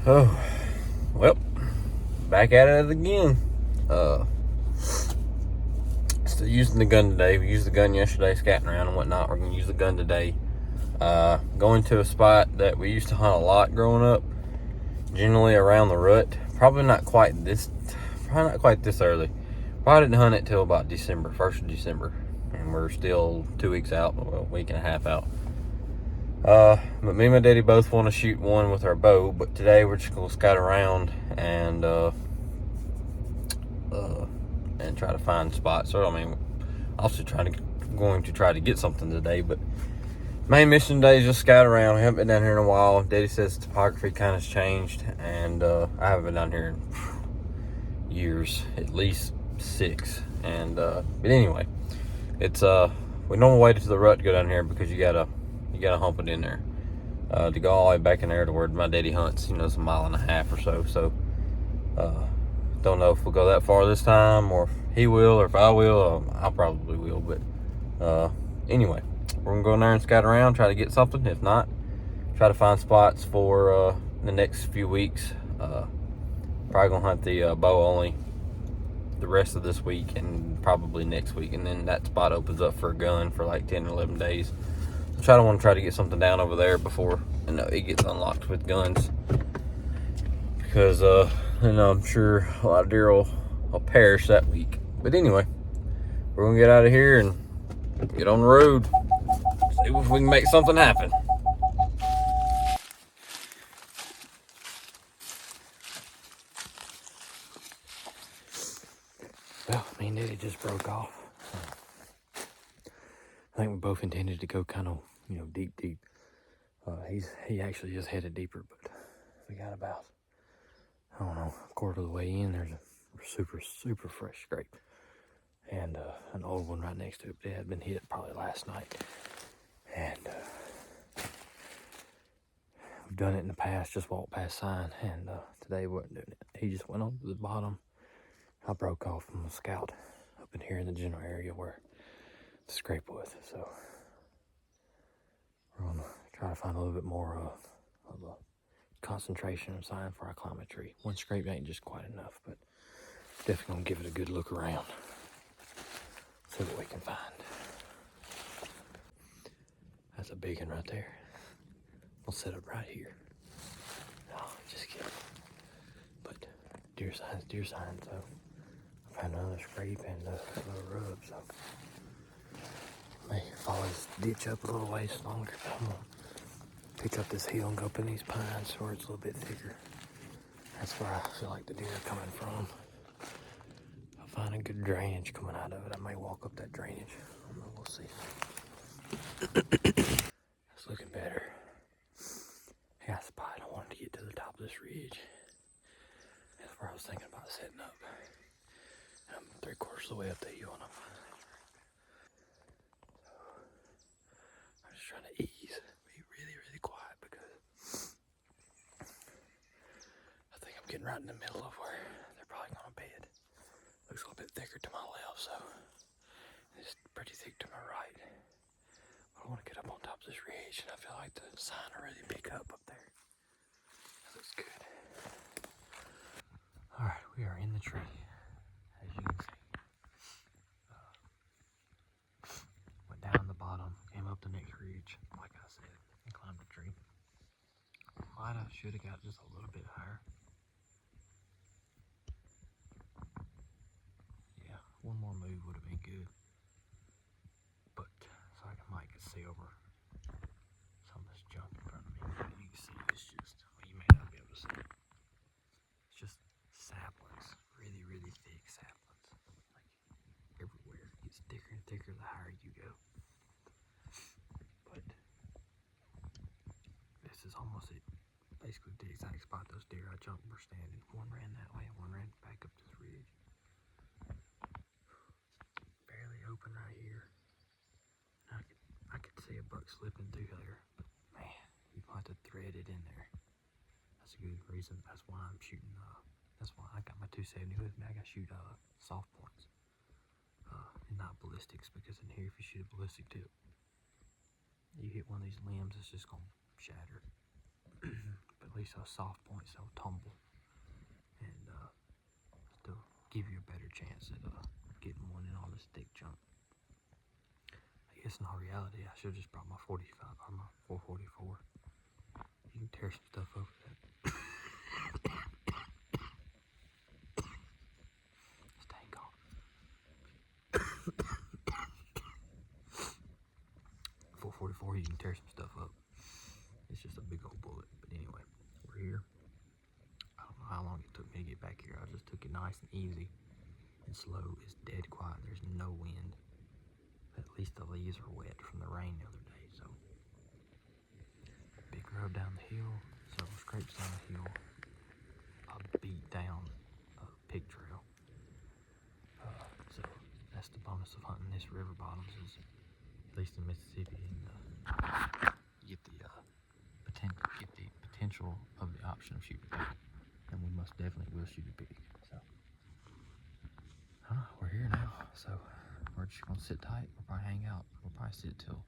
Oh, well, back at it again. Still using the gun today. We used the gun yesterday, scatting around and whatnot. We're going to use the gun today. Going to a spot that we used to hunt a lot growing up, generally around the rut. Probably not quite this early. Probably didn't hunt it till about December, 1st of December. And we're still 2 weeks out, well, a week and a half out. But me and my daddy both want to shoot one with our bow, but today we're just going to scout around and try to find spots. So, also going to try to get something today, but main mission today is just scout around. We haven't been down here in a while. Daddy says topography kind of changed, and I haven't been down here in years, at least 6. And but anyway, it's we normally wait to the rut to go down here because you gotta hump it in there to go all the way back in there to where my daddy hunts. It's a mile and a half or so. So don't know if we'll go that far this time, or if he will, or if I will. I probably will. But anyway, we're gonna go in there and scout around, try to get something. If not, try to find spots for the next few weeks. Probably gonna hunt the bow only the rest of this week and probably next week, and then that spot opens up for a gun for like 10 or 11 days. I want to try to get something down over there before it gets unlocked with guns, because I'm sure a lot of deer will perish that week. But anyway, we're gonna get out of here and get on the road, see if we can make something happen. Well, me and Daddy just broke off. I think we both intended to go kind of, deep. He actually just headed deeper, but we got about, I don't know, a quarter of the way in. There's a super fresh scrape, and an old one right next to it. It had been hit probably last night, and we've done it in the past, just walked past sign, and today we wasn't doing it. He just went on to the bottom. I broke off from the scout up in here in the general area where the scrape was, so we're gonna try to find a little bit more of a concentration of sign before I climb a tree. One scrape ain't just quite enough, but definitely gonna give it a good look around, see what we can find. That's a big one right there. We'll set it right here. No, just kidding. But deer signs, so I found another scrape and a couple of rubs, so may follow this ditch up a little ways longer, but I'm gonna pick up this hill and go up in these pines where it's a little bit thicker. That's where I feel like the deer are coming from. I'll find a good drainage coming out of it. I may walk up that drainage. I don't know, we'll see. It's looking better. I got a spot. I wanted to get to the top of this ridge. That's where I was thinking about setting up. I'm 3/4 of the way up the hill, and I'm just trying to ease, be really quiet, because I think I'm getting right in the middle of where they're probably going to bed. Looks a little bit thicker to my left, so it's pretty thick to my right. But I want to get up on top of this ridge, and I feel like the sign will really pick up there. That looks good. All right, we are in the tree, as you can see. Went down the bottom, came up the next ridge, like I said, and climbed the tree. Should have got just a little bit higher. Yeah, one more move would have been good. But so I might could see over some of this junk in front of me. You can see it's just, well, you may not be able to see it. It's just saplings, really thick saplings, like everywhere. It gets thicker and thicker the higher you go. But this is almost it. Basically the exact spot those deer I jumped were standing. One ran that way, one ran back up this ridge. Barely open right here. I could see a buck slipping through there, but man, you have to thread it in there. That's a good reason. That's why I'm shooting. That's why I got my 270 with me. I got to shoot soft points, and not ballistics, because in here, if you shoot a ballistic tip, you hit one of these limbs, it's just gonna shatter. But at least those soft points that'll tumble and still give you a better chance at getting one in all this thick junk. I guess in all reality, I should have just brought my 45 or my 444. You can tear some stuff up with that. Stay calm. 444, you can tear some stuff up. It's just a big old bullet. But anyway, we're here. I don't know how long it took me to get back here. I just took it nice and easy and slow. It's dead quiet. There's no wind. At least the leaves are wet from the rain the other day. So big road down the hill, several scrapes down the hill, a beat down pig trail. So that's the bonus of hunting this river bottoms, is at least in Mississippi, and get the potential of the option of shooting a pig, and we most definitely will shoot a pig. So we're here now, so we're just gonna sit tight. We'll probably hang out. We'll probably sit till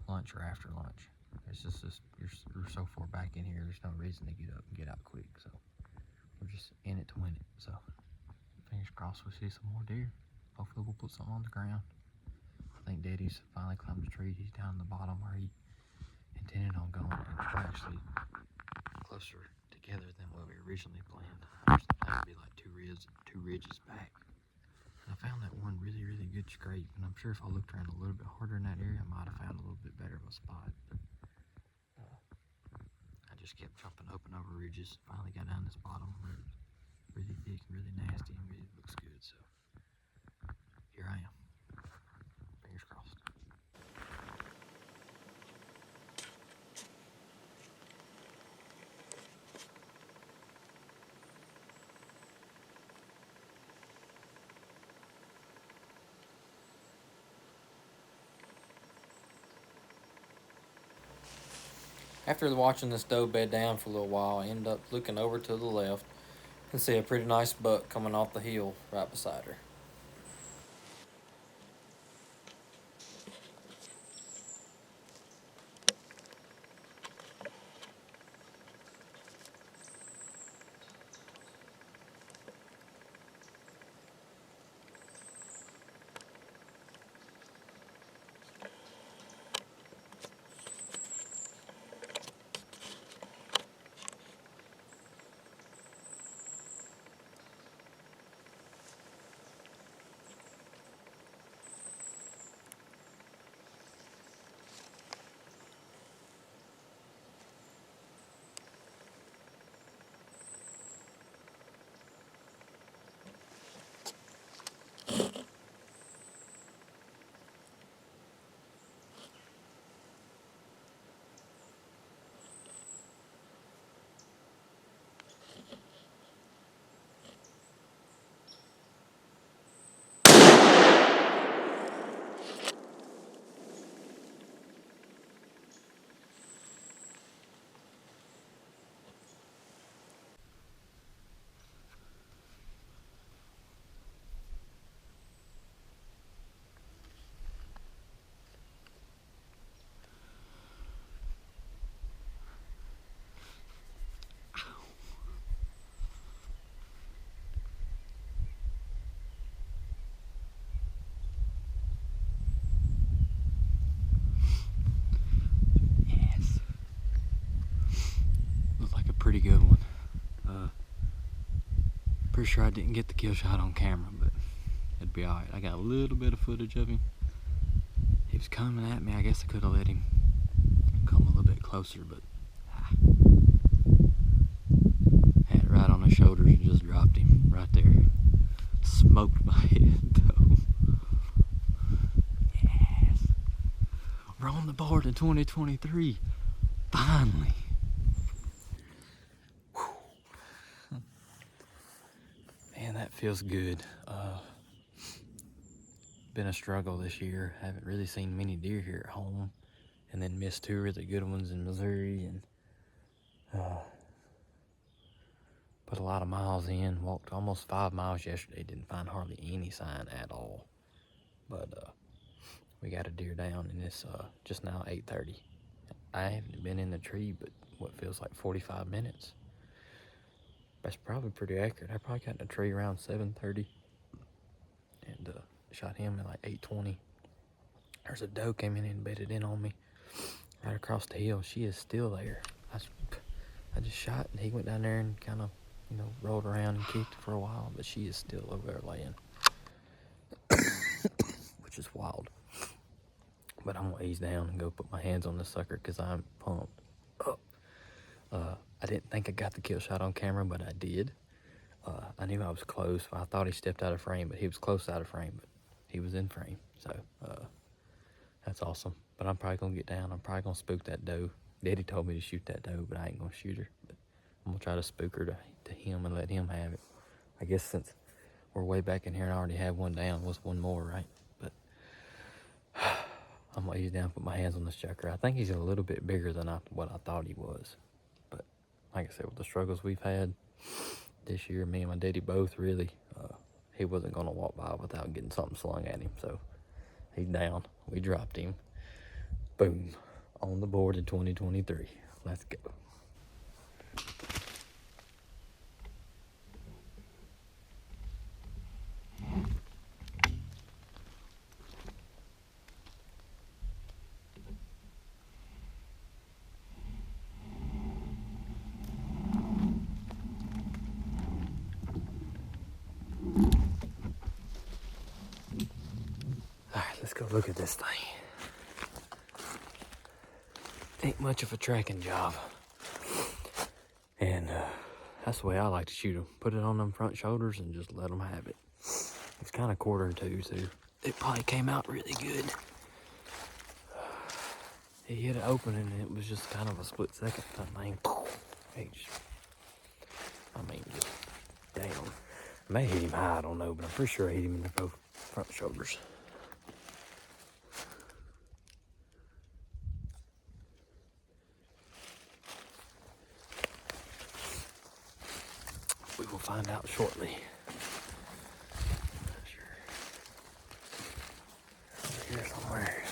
lunch or after lunch. It's just you're so far back in here, there's no reason to get up and get out quick. So we're just in it to win it. So fingers crossed we'll see some more deer. Hopefully we'll put something on the ground. I think Daddy's finally climbed the tree. He's down the bottom where he intended on going, and we're actually closer together than what we originally planned. That would be like two ridges back. And I found that one really, really good scrape, and I'm sure if I looked around a little bit harder in that area, I might have found a little bit better of a spot. But I just kept jumping up and over ridges. Finally got down this bottom where it was really thick and really nasty and really looks good. So here I am. Fingers crossed. After watching this doe bed down for a little while, I ended up looking over to the left and see a pretty nice buck coming off the hill right beside her. Pretty good one. Pretty sure I didn't get the kill shot on camera, but it'd be alright. I got a little bit of footage of him. He was coming at me. I guess I could have let him come a little bit closer, but had it right on his shoulders and just dropped him right there. Smoked my head though. Yes. We're on the board in 2023. Finally. Man, that feels good. Been a struggle this year. Haven't really seen many deer here at home, and then missed two really good ones in Missouri, and put a lot of miles in. Walked almost 5 miles yesterday. Didn't find hardly any sign at all. But we got a deer down, and it's just now 8:30. I haven't been in the tree but what feels like 45 minutes. That's probably pretty accurate. I probably got in a tree around 7:30 and shot him at like 8:20. There's a doe came in and bedded in on me right across the hill. She is still there. I just shot and he went down there and kind of, rolled around and kicked for a while, but she is still over there laying, which is wild. But I'm gonna ease down and go put my hands on this sucker because I'm pumped up. I didn't think I got the kill shot on camera, but I did. I knew I was close. I thought he stepped out of frame, but he was close out of frame, but he was in frame. So that's awesome. But I'm probably gonna get down. I'm probably gonna spook that doe. Daddy told me to shoot that doe, but I ain't gonna shoot her. But I'm gonna try to spook her to him and let him have it. I guess since we're way back in here and I already have one down, what's one more, right? But I'm gonna ease down, put my hands on this chucker. I think he's a little bit bigger than what I thought he was. But like I said, with the struggles we've had this year, me and my daddy both really, he wasn't gonna walk by without getting something slung at him. So he's down. We dropped him. Boom. On the board in 2023. Let's go. Alright, let's go look at this thing. Ain't much of a tracking job. And that's the way I like to shoot them. Put it on them front shoulders and just let them have it. It's kind of quarter too, so it probably came out really good. He hit it open and it was just kind of a split second. That thing, just down. I may hit him high, I don't know, but I'm pretty sure I hit him in the both front shoulders. We will find out shortly. Sure. Over here somewhere.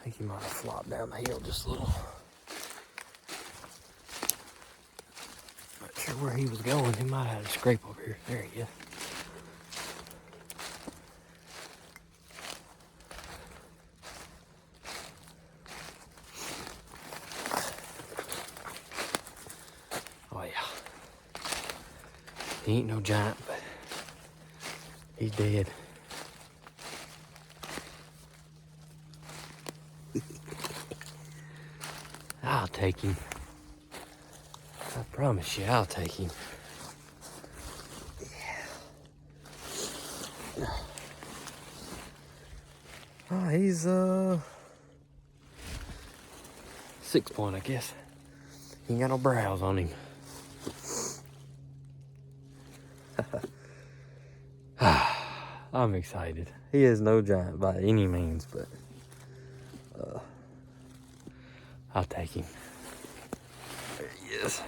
I think he might have flopped down the hill just a little. Not sure where he was going. He might have had a scrape over here. There he is. Oh yeah. He ain't no giant, but he's dead. I'll take him. I promise you, I'll take him. Yeah. Oh, he's 6 point, I guess. He ain't got no brows on him. I'm excited. He is no giant by any means, but I'll take him. There he is.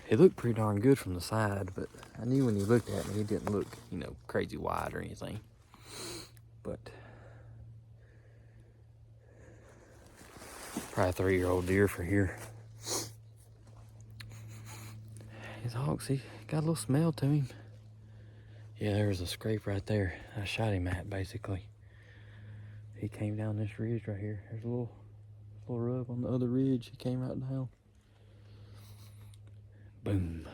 He looked pretty darn good from the side, but I knew when he looked at me, he didn't look, crazy wide or anything. But probably a 3-year-old deer for here. His hogs, he got a little smell to him. Yeah, there was a scrape right there. I shot him at, basically. He came down this ridge right here. There's a little rub on the other ridge. He came right down. Boom.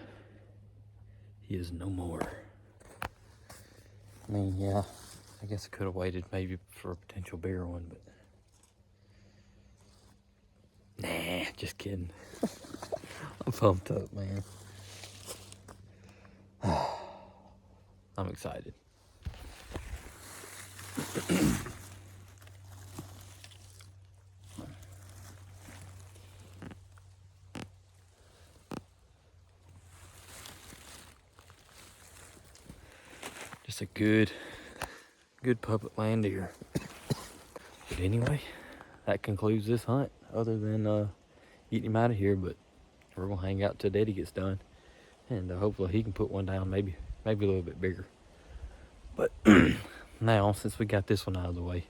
He is no more. I mean, yeah, I guess I could have waited maybe for a potential bigger one, but nah, just kidding. I'm pumped up, man. I'm excited. Just a good public land deer. But anyway, that concludes this hunt, other than getting him out of here. But we're gonna hang out till Daddy gets done, and hopefully he can put one down, maybe a little bit bigger. But now, since we got this one out of the way,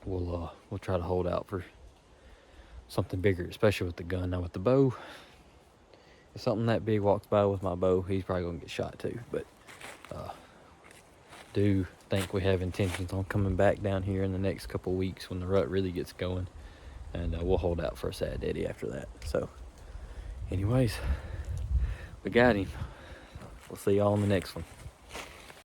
we'll try to hold out for something bigger, especially with the gun. Now with the bow, if something that big walks by with my bow, he's probably gonna get shot too. But do think we have intentions on coming back down here in the next couple weeks when the rut really gets going, and we'll hold out for a Sad Daddy after that. So anyways, we got him. We'll see y'all in the next one.